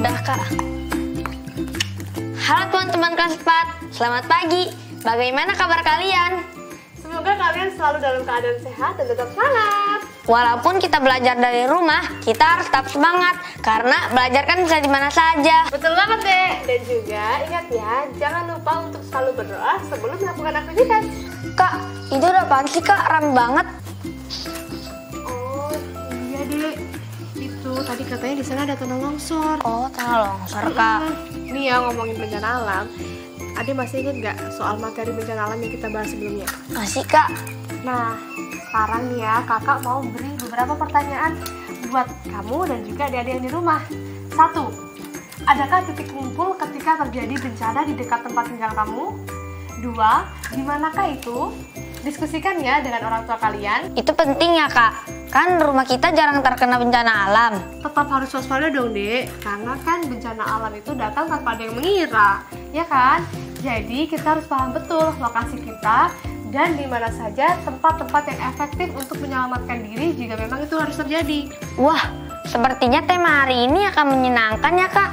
Udah, Kak. Halo teman-teman kelas 4, selamat pagi. Bagaimana kabar kalian? Semoga kalian selalu dalam keadaan sehat dan tetap semangat. Walaupun kita belajar dari rumah, kita harus tetap semangat karena belajar kan bisa di mana saja. Betul banget deh. Dan juga ingat ya, jangan lupa untuk selalu berdoa sebelum melakukan aktivitas. Kak, itu udah apaan sih, Kak? Rame banget. Oh iya deh, itu tadi katanya di sana ada tanah longsor. Oh, tanah longsor, Kak. Nih ya, ngomongin bencana alam, Ade masih ingat nggak soal materi bencana alam yang kita bahas sebelumnya? Masih, Kak. Nah, sekarang nih ya, kakak mau beri beberapa pertanyaan buat kamu dan juga adik-adik yang di rumah. 1. Adakah titik kumpul ketika terjadi bencana di dekat tempat tinggal kamu? 2. Di manakah itu? Diskusikan ya dengan orang tua kalian. Itu penting ya, Kak. Kan rumah kita jarang terkena bencana alam. Tetap harus waspada dong, Dek. Karena kan bencana alam itu datang tanpa ada yang mengira, ya kan? Jadi kita harus paham betul lokasi kita dan di mana saja tempat-tempat yang efektif untuk menyelamatkan diri jika memang itu harus terjadi. Wah, sepertinya tema hari ini akan menyenangkan ya, Kak.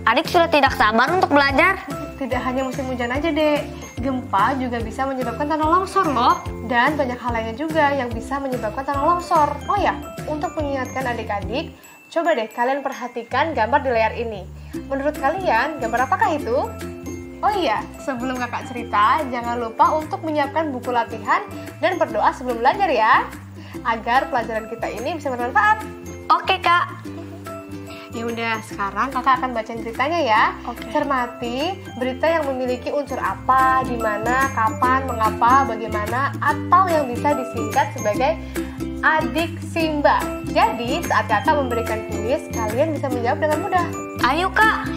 Adik sudah tidak sabar untuk belajar. Tidak hanya musim hujan aja, Dek. Gempa juga bisa menyebabkan tanah longsor loh. Dan banyak hal lainnya juga yang bisa menyebabkan tanah longsor. Oh ya, untuk mengingatkan adik-adik, coba deh kalian perhatikan gambar di layar ini. Menurut kalian, gambar apakah itu? Oh iya, sebelum kakak cerita, jangan lupa untuk menyiapkan buku latihan dan berdoa sebelum belajar ya. Agar pelajaran kita ini bisa bermanfaat. Oke, Kak. Ya udah, sekarang kakak akan bacain ceritanya ya. Oke. Cermati berita yang memiliki unsur apa, di mana, kapan, mengapa, bagaimana, atau yang bisa disingkat sebagai adik Simba. Jadi, saat kakak memberikan kuis, kalian bisa menjawab dengan mudah. Ayo, Kak.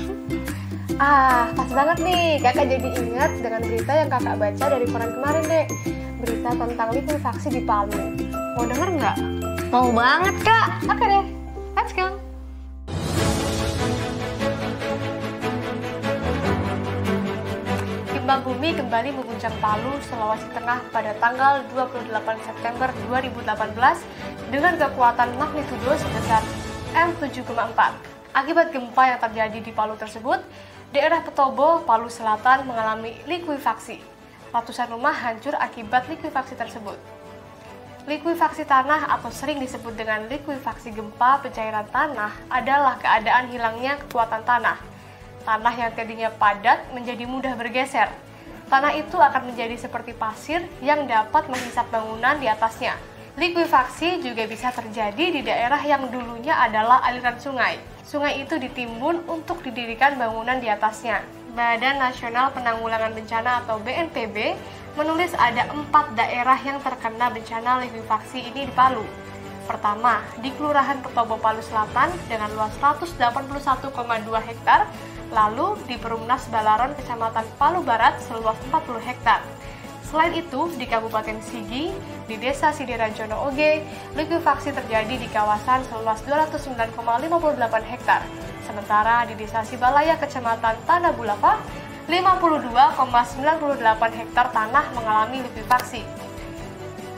Pas banget nih, kakak jadi ingat dengan berita yang kakak baca dari koran kemarin deh. Berita tentang likuifaksi di Palu. Mau denger nggak? Mau banget, Kak. Oke deh, let's go. Gempa bumi kembali mengguncang Palu, Sulawesi Tengah pada tanggal 28 September 2018 dengan kekuatan magnitudo sebesar M7,4. Akibat gempa yang terjadi di Palu tersebut, daerah Petobo, Palu Selatan mengalami likuifaksi. Ratusan rumah hancur akibat likuifaksi tersebut. Likuifaksi tanah atau sering disebut dengan likuifaksi gempa pencairan tanah adalah keadaan hilangnya kekuatan tanah. Tanah yang tadinya padat menjadi mudah bergeser. Tanah itu akan menjadi seperti pasir yang dapat menghisap bangunan di atasnya. Likuifaksi juga bisa terjadi di daerah yang dulunya adalah aliran sungai. Sungai itu ditimbun untuk didirikan bangunan di atasnya. Badan Nasional Penanggulangan Bencana atau BNPB menulis ada 4 daerah yang terkena bencana likuifaksi ini di Palu. Pertama, di Kelurahan Petobo Palu Selatan dengan luas 181,2 hektar. Lalu di Perumnas Balaron Kecamatan Palu Barat seluas 40 hektar. Selain itu, di Kabupaten Sigi, di Desa Sidiranjono Oge, likuifaksi terjadi di kawasan seluas 209,58 hektar. Sementara di Desa Sibalaya Kecamatan Tanah Bulapa, 52,98 hektar tanah mengalami likuifaksi.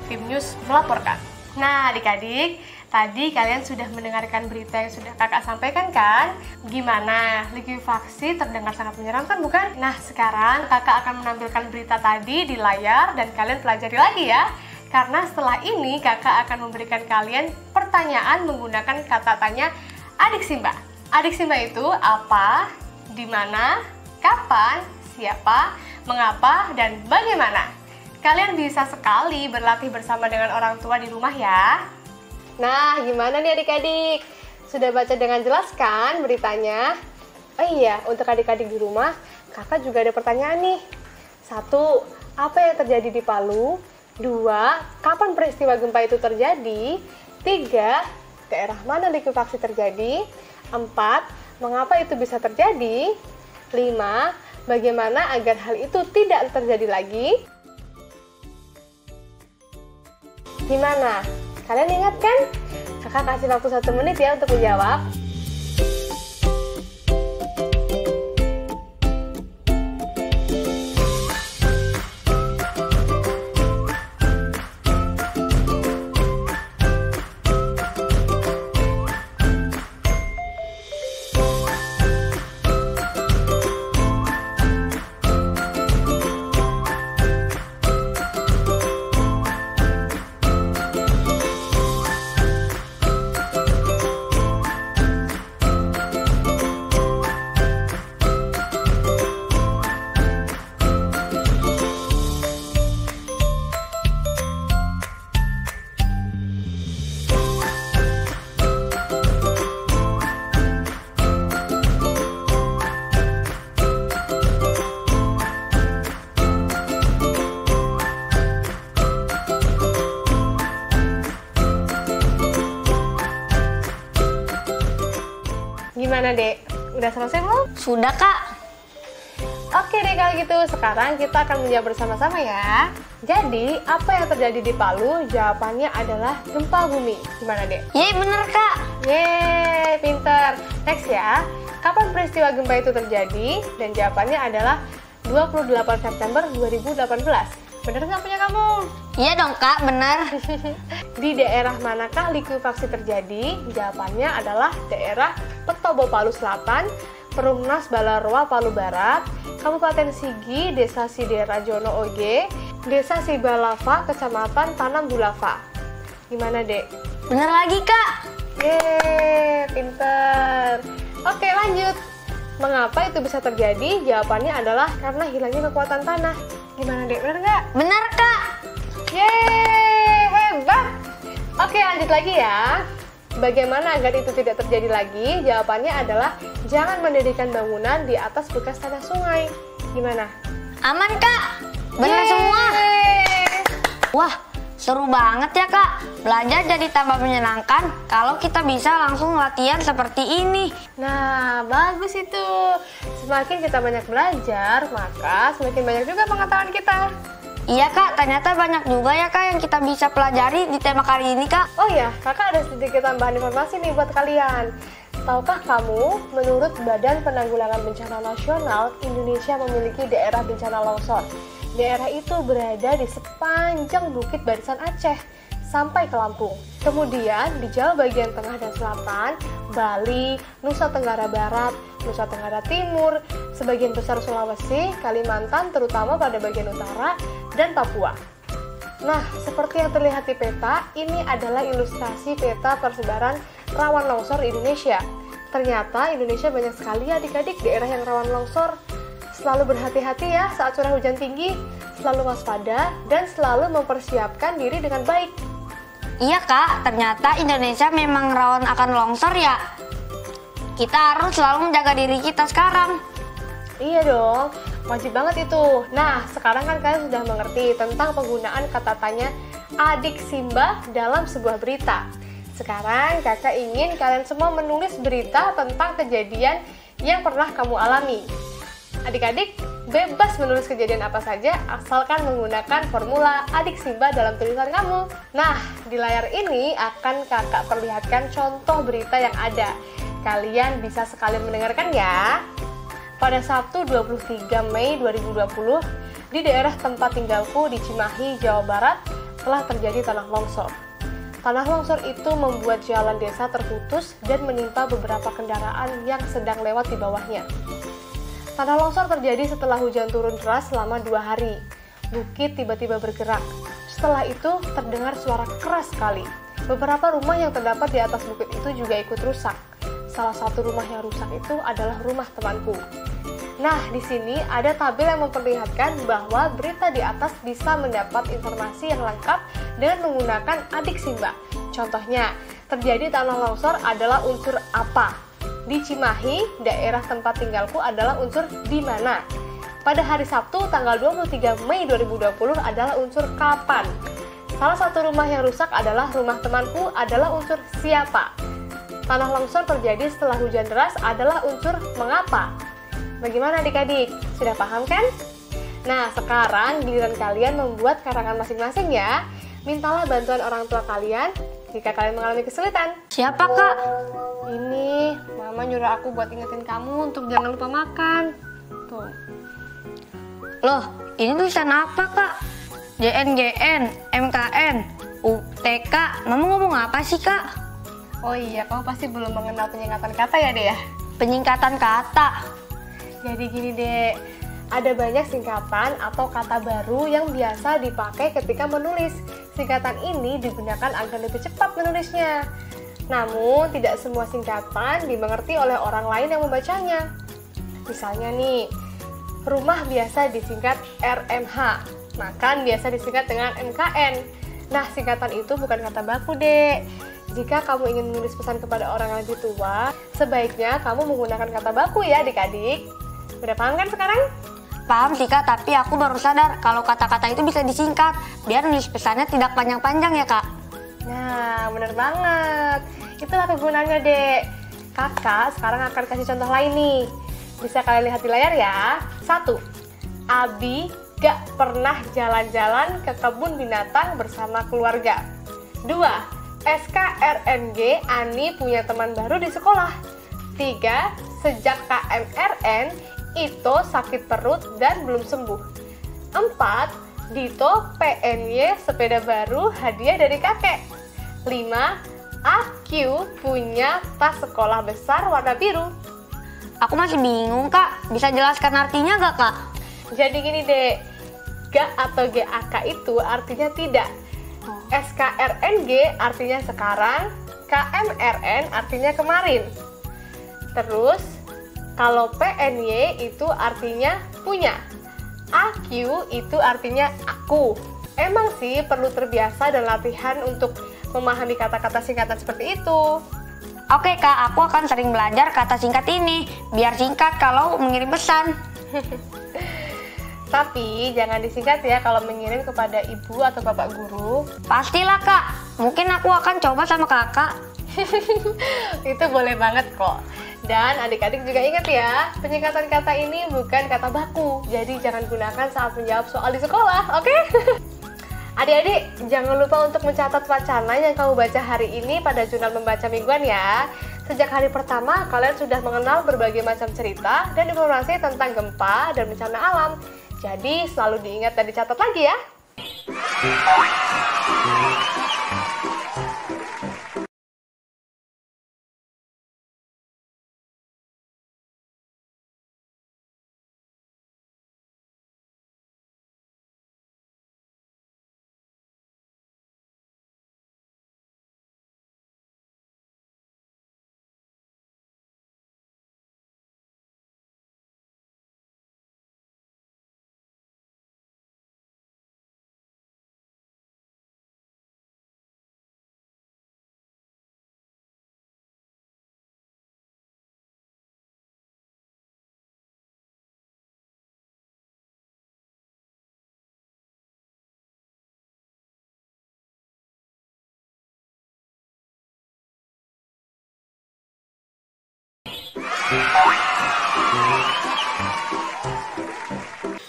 Tim News melaporkan. Nah, adik-adik, tadi kalian sudah mendengarkan berita yang sudah kakak sampaikan kan? Gimana? Likuifaksi terdengar sangat menyeramkan bukan? Nah, sekarang kakak akan menampilkan berita tadi di layar dan kalian pelajari lagi ya. Karena setelah ini kakak akan memberikan kalian pertanyaan menggunakan kata tanya adik Simba. Adik Simba itu apa, di mana, kapan, siapa, mengapa, dan bagaimana. Kalian bisa sekali berlatih bersama dengan orang tua di rumah ya. Nah, gimana nih adik-adik? Sudah baca dengan jelas kan beritanya? Oh iya, untuk adik-adik di rumah, kakak juga ada pertanyaan nih. 1. apa yang terjadi di Palu? 2. Kapan peristiwa gempa itu terjadi? 3. Daerah mana likuifaksi terjadi? 4. Mengapa itu bisa terjadi? 5. Bagaimana agar hal itu tidak terjadi lagi? Gimana? Kalian ingat kan? Kakak kasih waktu 1 menit ya untuk menjawab. Gimana, Dek? Udah selesai belum? Sudah, Kak. Oke deh, kalau gitu sekarang kita akan menjawab bersama-sama ya. Jadi, apa yang terjadi di Palu? Jawabannya adalah gempa bumi. Gimana, Dek? Yeay, bener, Kak. Yeay, pinter. Next ya. Kapan peristiwa gempa itu terjadi? Dan jawabannya adalah 28 September 2018. Bener nggak punya kamu? Iya dong, Kak, bener. Di daerah manakah likuifaksi terjadi? Jawabannya adalah daerah Petobo Palu Selatan, Perumnas Balaroa Palu Barat, Kabupaten Sigi, Desa Siderajono Oge, Desa Sibalava, Kecamatan Tanam Bulava. Gimana, Dek? Bener lagi, Kak. Yeay, pinter. Oke, lanjut. Mengapa itu bisa terjadi? Jawabannya adalah karena hilangnya kekuatan tanah. Gimana, Dek? Bener nggak? Bener, Kak. Yeay, hebat. Oke, lanjut lagi ya. Bagaimana agar itu tidak terjadi lagi? Jawabannya adalah jangan mendirikan bangunan di atas bekas tanah sungai. Gimana? Aman, Kak. Bener semua. Wah, seru banget ya, Kak. Belajar jadi tambah menyenangkan kalau kita bisa langsung latihan seperti ini. Nah, bagus itu. Semakin kita banyak belajar, maka semakin banyak juga pengetahuan kita. Iya, Kak, ternyata banyak juga ya, Kak, yang kita bisa pelajari di tema kali ini, Kak. Oh ya, kakak ada sedikit tambahan informasi nih buat kalian. Tahukah kamu, menurut Badan Penanggulangan Bencana Nasional, Indonesia memiliki daerah bencana longsor. Daerah itu berada di sepanjang Bukit Barisan Aceh sampai ke Lampung. Kemudian di Jawa bagian tengah dan selatan, Bali, Nusa Tenggara Barat, Nusa Tenggara Timur, sebagian besar Sulawesi, Kalimantan terutama pada bagian utara, dan Papua. Nah, seperti yang terlihat di peta, ini adalah ilustrasi peta persebaran rawan longsor di Indonesia. Ternyata Indonesia banyak sekali adik-adik daerah yang rawan longsor. Selalu berhati-hati ya saat curah hujan tinggi, selalu waspada, dan selalu mempersiapkan diri dengan baik. Iya, Kak, ternyata Indonesia memang rawan akan longsor ya. Kita harus selalu menjaga diri kita sekarang. Iya dong, wajib banget itu. Nah, sekarang kan kalian sudah mengerti tentang penggunaan kata tanya adik Simba dalam sebuah berita. Sekarang kakak ingin kalian semua menulis berita tentang kejadian yang pernah kamu alami. Adik-adik, bebas menulis kejadian apa saja asalkan menggunakan formula adik Simba dalam tulisan kamu. Nah, di layar ini akan kakak perlihatkan contoh berita yang ada. Kalian bisa sekalian mendengarkan ya. Pada Sabtu 23 Mei 2020, di daerah tempat tinggalku di Cimahi, Jawa Barat, telah terjadi tanah longsor. Tanah longsor itu membuat jalan desa terputus dan menimpa beberapa kendaraan yang sedang lewat di bawahnya. Tanah longsor terjadi setelah hujan turun deras selama 2 hari. Bukit tiba-tiba bergerak. Setelah itu terdengar suara keras sekali. Beberapa rumah yang terdapat di atas bukit itu juga ikut rusak. Salah satu rumah yang rusak itu adalah rumah temanku. Nah, di sini ada tabel yang memperlihatkan bahwa berita di atas bisa mendapat informasi yang lengkap dengan menggunakan adik Simba. Contohnya, terjadi tanah longsor adalah unsur apa? Di Cimahi, daerah tempat tinggalku adalah unsur di mana. pada hari Sabtu tanggal 23 Mei 2020 adalah unsur kapan. Salah satu rumah yang rusak adalah rumah temanku adalah unsur siapa. Tanah longsor terjadi setelah hujan deras adalah unsur mengapa. Bagaimana adik-adik? Sudah paham kan? Nah, sekarang giliran kalian membuat karangan masing-masing ya. Mintalah bantuan orang tua kalian jika kalian mengalami kesulitan. Siapa, Kak? Ini, Mama nyuruh aku buat ingetin kamu untuk jangan lupa makan. Tuh. Loh, ini tulisan apa, Kak? JNGN, MKN, UTK. Mama ngomong apa sih, Kak? Oh iya, kamu pasti belum mengenal penyingkatan kata ya, Dek ya? Penyingkatan kata. Jadi gini, Dek. Ada banyak singkatan atau kata baru yang biasa dipakai ketika menulis. Singkatan ini digunakan agar lebih cepat menulisnya. Namun, tidak semua singkatan dimengerti oleh orang lain yang membacanya. Misalnya nih, rumah biasa disingkat RMH, makan biasa disingkat dengan MKN. Nah, singkatan itu bukan kata baku, Dek. Jika kamu ingin menulis pesan kepada orang yang lebih tua, sebaiknya kamu menggunakan kata baku ya, adik-adik. Udah paham kan sekarang? Paham sih, Kak, tapi aku baru sadar kalau kata-kata itu bisa disingkat biar nulis pesannya tidak panjang-panjang ya, Kak. Nah, bener banget. Itulah kegunaannya, Dek. Kakak sekarang akan kasih contoh lain nih. Bisa kalian lihat di layar ya. 1. Abi gak pernah jalan-jalan ke kebun binatang bersama keluarga. 2. SKRNG Ani punya teman baru di sekolah. 3. Sejak KMRN Ito sakit perut dan belum sembuh. 4. Dito PNY sepeda baru hadiah dari kakek. 5. AQ punya tas sekolah besar warna biru. Aku masih bingung, Kak. Bisa jelaskan artinya gak, Kak? Jadi gini, Dek. GAK atau GAK itu artinya tidak. SKRNG artinya sekarang, KMRN artinya kemarin. Terus, kalau PNY itu artinya punya. AQ itu artinya aku. Emang sih perlu terbiasa dan latihan untuk memahami kata-kata singkatan seperti itu. Oke, Kak, aku akan sering belajar kata singkat ini biar singkat kalau mengirim pesan. Tapi jangan disingkat ya kalau mengirim kepada ibu atau bapak guru. Pastilah, Kak. Mungkin aku akan coba sama Kakak. Itu boleh banget kok. Dan adik-adik juga ingat ya, penyingkatan kata ini bukan kata baku. Jadi jangan gunakan saat menjawab soal di sekolah, oke? Adik-adik, jangan lupa untuk mencatat wacana yang kamu baca hari ini pada jurnal membaca mingguan ya. Sejak hari pertama, kalian sudah mengenal berbagai macam cerita dan informasi tentang gempa dan bencana alam. Jadi selalu diingat dan dicatat lagi ya.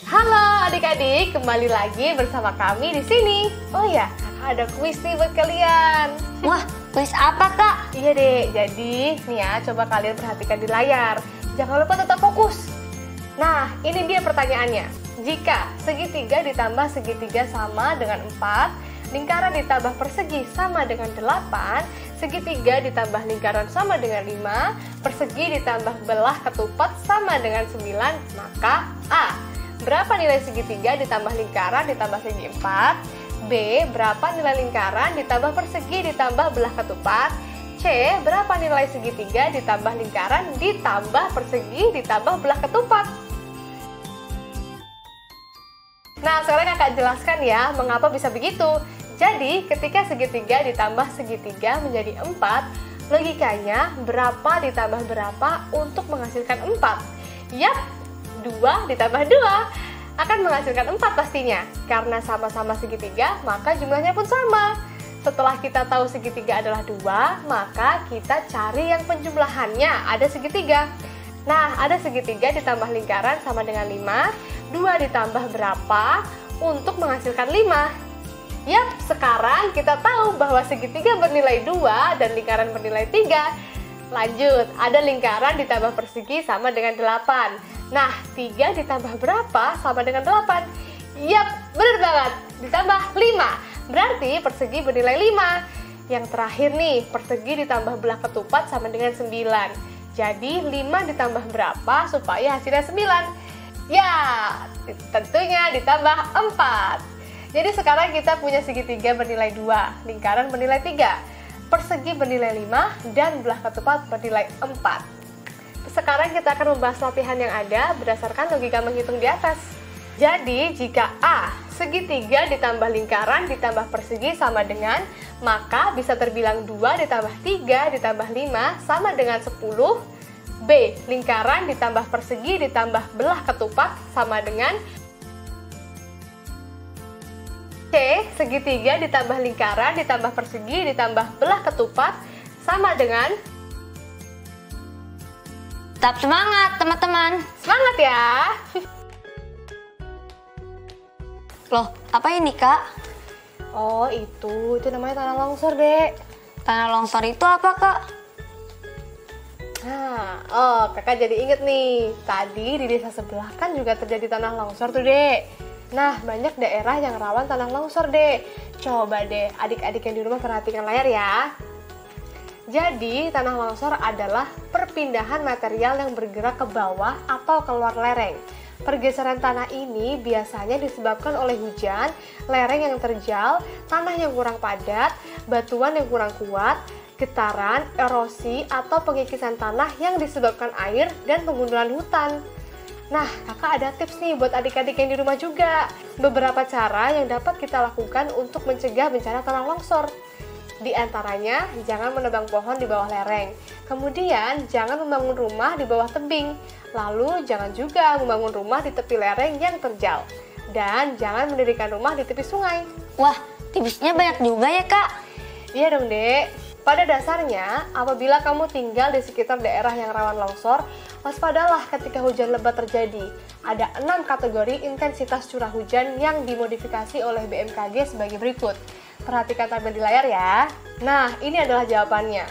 Halo adik-adik, kembali lagi bersama kami di sini. Oh ya, kakak ada kuis nih buat kalian. Wah, kuis apa, Kak? Iya deh, jadi nih ya, coba kalian perhatikan di layar. Jangan lupa tetap fokus. Nah, ini dia pertanyaannya. Jika segitiga ditambah segitiga sama dengan 4, lingkaran ditambah persegi sama dengan 8, segitiga ditambah lingkaran sama dengan 5, persegi ditambah belah ketupat sama dengan 9, maka A. Berapa nilai segitiga ditambah lingkaran ditambah segi 4? B. Berapa nilai lingkaran ditambah persegi ditambah belah ketupat? C. Berapa nilai segitiga ditambah lingkaran ditambah persegi ditambah belah ketupat? Nah, sekarang kakak jelaskan ya mengapa bisa begitu. Jadi, ketika segitiga ditambah segitiga menjadi 4, logikanya berapa ditambah berapa untuk menghasilkan 4? Yap, 2 ditambah 2 akan menghasilkan 4 pastinya. Karena sama-sama segitiga, maka jumlahnya pun sama. Setelah kita tahu segitiga adalah 2, maka kita cari yang penjumlahannya ada segitiga. Nah, ada segitiga ditambah lingkaran sama dengan 5. 2 ditambah berapa untuk menghasilkan 5? Yap, sekarang kita tahu bahwa segitiga bernilai 2 dan lingkaran bernilai 3. Lanjut, ada lingkaran ditambah persegi sama dengan 8. Nah, 3 ditambah berapa sama dengan 8? Yap, benar banget, ditambah 5. Berarti persegi bernilai 5. Yang terakhir nih, persegi ditambah belah ketupat sama dengan 9. Jadi 5 ditambah berapa supaya hasilnya 9? Ya, tentunya ditambah 4. Jadi sekarang kita punya segitiga bernilai 2, lingkaran bernilai 3, persegi bernilai 5, dan belah ketupat bernilai 4. Sekarang kita akan membahas latihan yang ada berdasarkan logika menghitung di atas. Jadi jika A, segitiga ditambah lingkaran ditambah persegi sama dengan, maka bisa terbilang 2 ditambah 3 ditambah 5 sama dengan 10. B, lingkaran ditambah persegi ditambah belah ketupat sama dengan. C, segitiga ditambah lingkaran ditambah persegi ditambah belah ketupat sama dengan. Tetap semangat teman-teman. Semangat ya. Loh, apa ini Kak? Oh, itu namanya tanah longsor, Dek. Tanah longsor itu apa Kak? Nah, kakak jadi inget nih, tadi di desa sebelah kan juga terjadi tanah longsor tuh, Dek. Nah, banyak daerah yang rawan tanah longsor, Dek. Coba deh, adik-adik yang di rumah perhatikan layar ya. Jadi, tanah longsor adalah perpindahan material yang bergerak ke bawah atau keluar lereng. Pergeseran tanah ini biasanya disebabkan oleh hujan, lereng yang terjal, tanah yang kurang padat, batuan yang kurang kuat, getaran, erosi, atau pengikisan tanah yang disebabkan air dan penggundulan hutan. Nah, kakak ada tips nih buat adik-adik yang di rumah juga. Beberapa cara yang dapat kita lakukan untuk mencegah bencana tanah longsor. Di antaranya, jangan menebang pohon di bawah lereng. Kemudian, jangan membangun rumah di bawah tebing. Lalu, jangan juga membangun rumah di tepi lereng yang terjal. Dan jangan mendirikan rumah di tepi sungai. Wah, tipsnya banyak juga ya Kak. Iya dong, Dek. Pada dasarnya, apabila kamu tinggal di sekitar daerah yang rawan longsor, waspadalah ketika hujan lebat terjadi. Ada 6 kategori intensitas curah hujan yang dimodifikasi oleh BMKG sebagai berikut. Perhatikan tabel di layar ya. Nah, ini adalah jawabannya.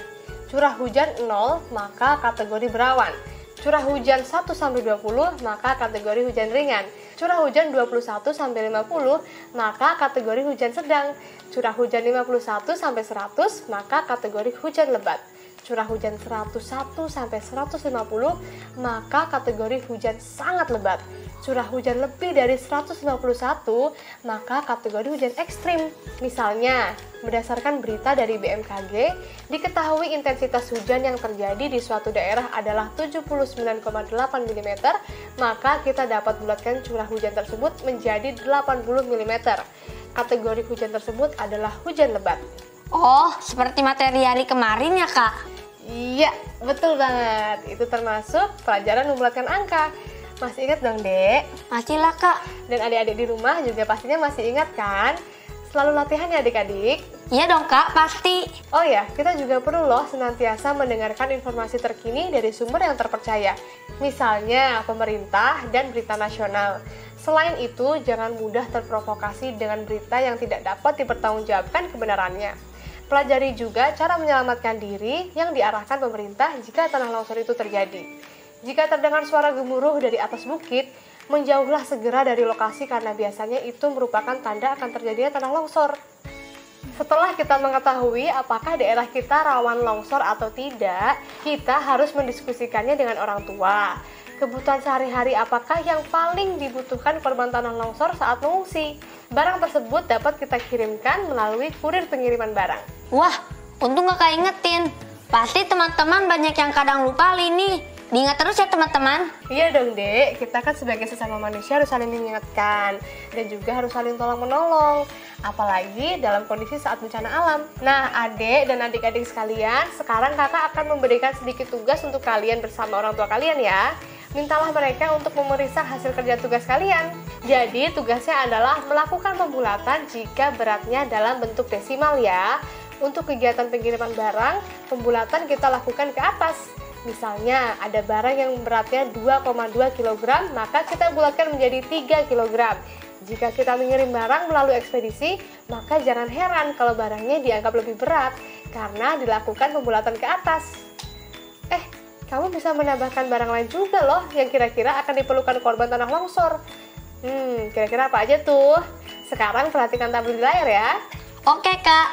Curah hujan 0, maka kategori berawan. Curah hujan 1-20, maka kategori hujan ringan. Curah hujan 21-50, maka kategori hujan sedang. Curah hujan 51-100, maka kategori hujan lebat. Curah hujan 101-150, maka kategori hujan sangat lebat. Curah hujan lebih dari 151, maka kategori hujan ekstrim. Misalnya, berdasarkan berita dari BMKG, diketahui intensitas hujan yang terjadi di suatu daerah adalah 79,8 mm, maka kita dapat bulatkan curah hujan tersebut menjadi 80 mm. Kategori hujan tersebut adalah hujan lebat. Oh, seperti materi hari kemarin ya Kak? Iya, betul banget. Itu termasuk pelajaran membulatkan angka. Masih ingat dong, Dek? Masih lah Kak. Dan adik-adik di rumah juga pastinya masih ingat kan? Selalu latihan ya adik-adik? Iya dong Kak, pasti. Oh ya, kita juga perlu loh senantiasa mendengarkan informasi terkini dari sumber yang terpercaya. Misalnya pemerintah dan berita nasional. Selain itu, jangan mudah terprovokasi dengan berita yang tidak dapat dipertanggungjawabkan kebenarannya. Pelajari juga cara menyelamatkan diri yang diarahkan pemerintah jika tanah longsor itu terjadi. Jika terdengar suara gemuruh dari atas bukit, menjauhlah segera dari lokasi karena biasanya itu merupakan tanda akan terjadinya tanah longsor. Setelah kita mengetahui apakah daerah kita rawan longsor atau tidak, kita harus mendiskusikannya dengan orang tua. Kebutuhan sehari-hari apakah yang paling dibutuhkan korban tanah longsor saat mengungsi? Barang tersebut dapat kita kirimkan melalui kurir pengiriman barang. Wah, untung Kakak ingetin. Pasti teman-teman banyak yang kadang lupa nih. Diingat terus ya teman-teman. Iya dong Dek, kita kan sebagai sesama manusia harus saling mengingatkan. Dan juga harus saling tolong-menolong. Apalagi dalam kondisi saat bencana alam. Nah adek dan adik-adik sekalian, sekarang kakak akan memberikan sedikit tugas untuk kalian bersama orang tua kalian ya. mintalah mereka untuk memeriksa hasil kerja tugas kalian. Jadi tugasnya adalah melakukan pembulatan jika beratnya dalam bentuk desimal ya. Untuk kegiatan pengiriman barang, pembulatan kita lakukan ke atas. Misalnya ada barang yang beratnya 2,2 kg, maka kita bulatkan menjadi 3 kg. Jika kita mengirim barang melalui ekspedisi, maka jangan heran kalau barangnya dianggap lebih berat karena dilakukan pembulatan ke atas. Kamu bisa menambahkan barang lain juga loh yang kira-kira akan diperlukan korban tanah longsor. Kira-kira apa aja tuh? Sekarang perhatikan tabel di layar ya. Oke, Kak.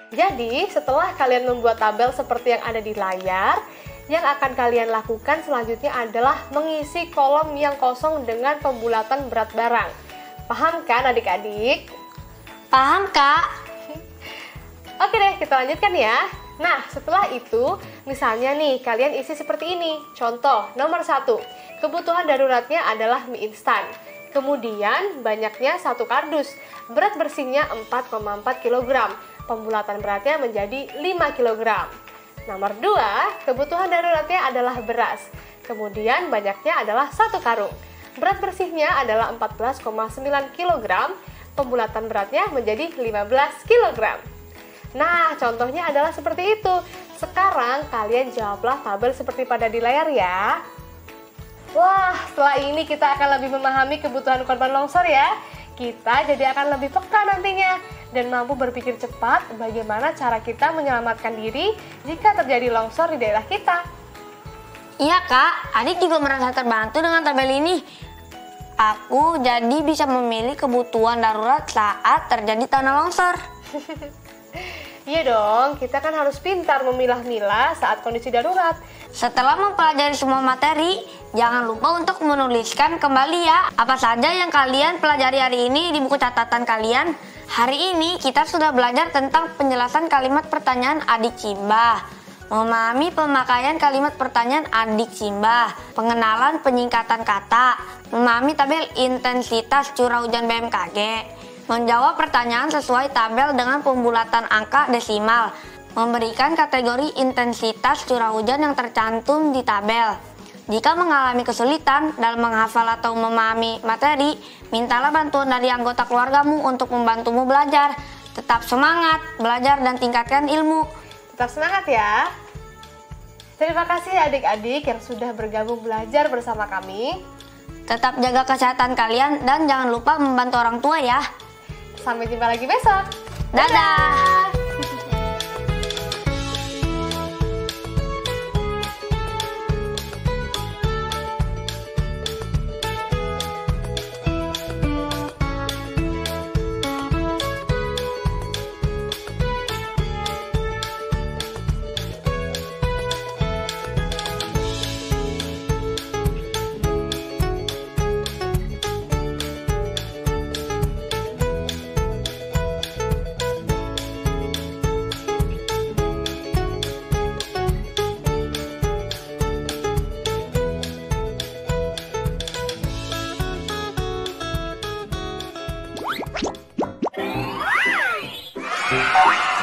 Jadi, setelah kalian membuat tabel seperti yang ada di layar, yang akan kalian lakukan selanjutnya adalah mengisi kolom yang kosong dengan pembulatan berat barang. Paham kan adik-adik? Paham, Kak. Oke deh, kita lanjutkan ya. Nah, setelah itu, misalnya nih, kalian isi seperti ini. Contoh, nomor 1, kebutuhan daruratnya adalah mie instan. Kemudian, banyaknya 1 kardus, berat bersihnya 4,4 kg. Pembulatan beratnya menjadi 5 kg. Nomor 2, kebutuhan daruratnya adalah beras. Kemudian banyaknya adalah 1 karung. Berat bersihnya adalah 14,9 kg. Pembulatan beratnya menjadi 15 kg. Nah, contohnya adalah seperti itu. Sekarang kalian jawablah tabel seperti pada di layar ya. Wah, setelah ini kita akan lebih memahami kebutuhan korban longsor ya. Kita jadi akan lebih peka nantinya dan mampu berpikir cepat bagaimana cara kita menyelamatkan diri jika terjadi longsor di daerah kita. Iya, Kak. Adik juga merasa terbantu dengan tabel ini. Aku jadi bisa memilih kebutuhan darurat saat terjadi tanah longsor. Iya dong, kita kan harus pintar memilah-milah saat kondisi darurat. Setelah mempelajari semua materi, jangan lupa untuk menuliskan kembali ya apa saja yang kalian pelajari hari ini di buku catatan kalian. Hari ini kita sudah belajar tentang penjelasan kalimat pertanyaan adik Simbah, memahami pemakaian kalimat pertanyaan adik Simbah, pengenalan penyingkatan kata, memahami tabel intensitas curah hujan BMKG, menjawab pertanyaan sesuai tabel dengan pembulatan angka desimal, memberikan kategori intensitas curah hujan yang tercantum di tabel. Jika mengalami kesulitan dalam menghafal atau memahami materi, mintalah bantuan dari anggota keluargamu untuk membantumu belajar. Tetap semangat belajar dan tingkatkan ilmu. Tetap semangat ya. Terima kasih adik-adik yang sudah bergabung belajar bersama kami. Tetap jaga kesehatan kalian dan jangan lupa membantu orang tua ya. Sampai jumpa lagi besok. Dadah! Bye.